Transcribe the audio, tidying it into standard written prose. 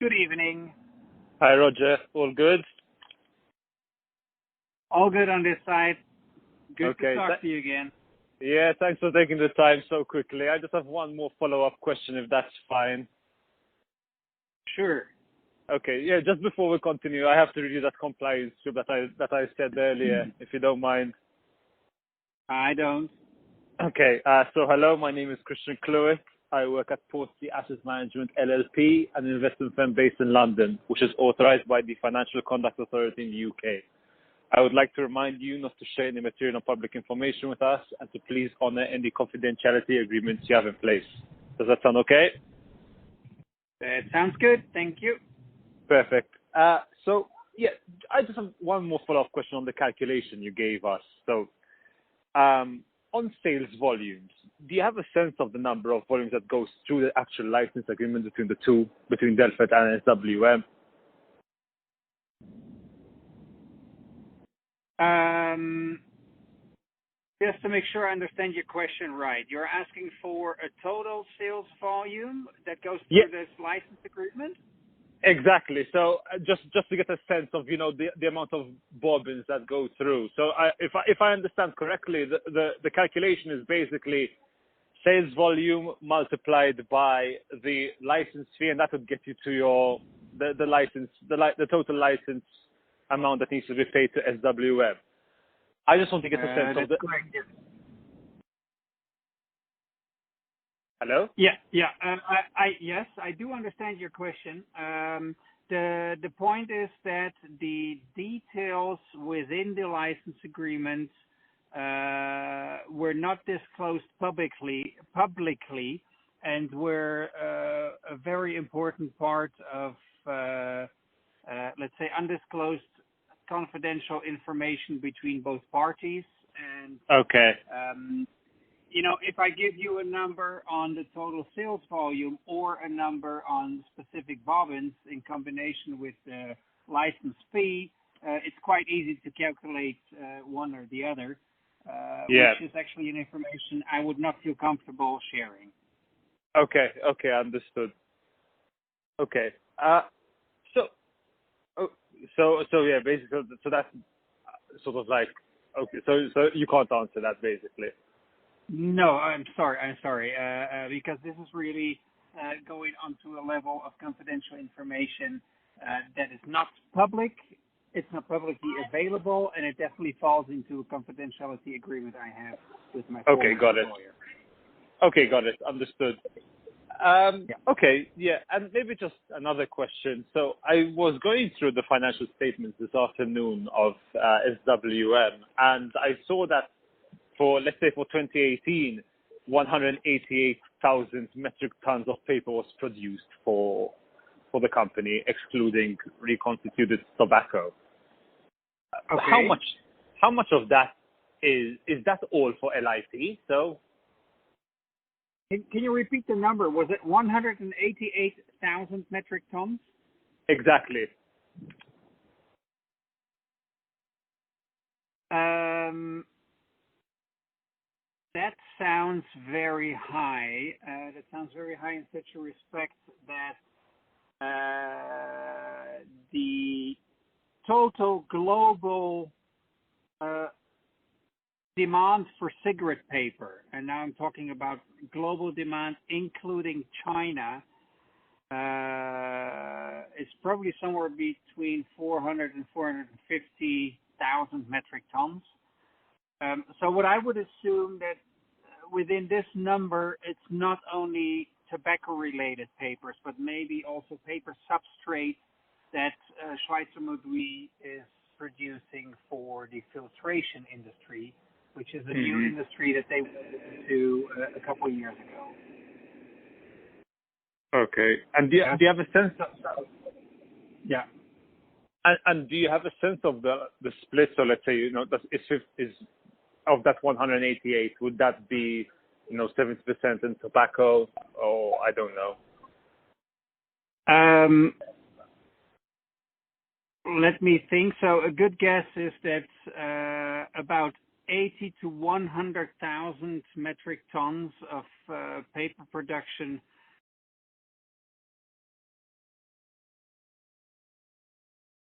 Good evening. Hi, Roger. All good? All good on this side. Good to Okay. talk to you again. Yeah, thanks for taking the time so quickly. I just have one more follow-up question, if that's fine. Sure. Okay. Yeah, just before we continue, I have to review that compliance script that I said earlier, if you don't mind. I don't. Okay. So hello, my name is Christian Clewis. I work at Portsea Asset Management LLP, an investment firm based in London, which is authorized by the Financial Conduct Authority in the UK. I would like to remind you not to share any material or public information with us and to please honor any confidentiality agreements you have in place. Does that sound okay? That sounds good. Thank you. Perfect. So, yeah, I just have one more follow-up question on the calculation you gave us. So, on sales volumes, do you have a sense of the number of volumes that goes through the actual license agreement between the two, between Delphi and SWM? Just to make sure I understand your question right, you're asking for a total sales volume that goes through this license agreement? Exactly. So just to get a sense of the amount of bobbins that go through. So if I understand correctly, the calculation is basically sales volume multiplied by the license fee, and that would get you to the total license amount that needs to be paid to SWM. I just want to get a sense of the. Correct. Yeah. Hello? Yeah. Yes, I do understand your question. The point is that the details within the license agreement were not disclosed publicly, and were a very important part of, let's say, undisclosed confidential information between both parties. And Okay. if I give you a number on the total sales volume or a number on specific bobbins in combination with the license fee, it's quite easy to calculate one or the other, which is actually an information I would not feel comfortable sharing. Okay, understood. Okay. So yeah, basically, so that's sort of like, okay, so you can't answer that basically. No, I'm sorry, because this is really going onto a level of confidential information that is not public. It's not publicly available, and it definitely falls into a confidentiality agreement I have with my former employer. Okay, got it. Understood. Okay, yeah, and maybe just another question. So I was going through the financial statements this afternoon of SWM, and I saw that for 2018, 188,000 metric tons of paper was produced for the company, excluding reconstituted tobacco. Okay. How much of that is that all for LIP? So can you repeat the number? Was it 188,000 metric tons? Exactly. That sounds very high. That sounds very high in such a respect that the total global demand for cigarette paper, and now I'm talking about global demand, including China, is probably somewhere between 400 and 450,000 metric tons. So what I would assume that within this number, it's not only tobacco-related papers, but maybe also paper substrate that Schweizermühle is producing for the filtration industry, which is a new industry that they went into a couple of years ago. Okay. And do you have a sense of Yeah. And do you have a sense of the split? So let's say, is of that 188, would that be, 70% in tobacco, or I don't know? Let me think. So a good guess is that about 80 to 100,000 metric tons of paper production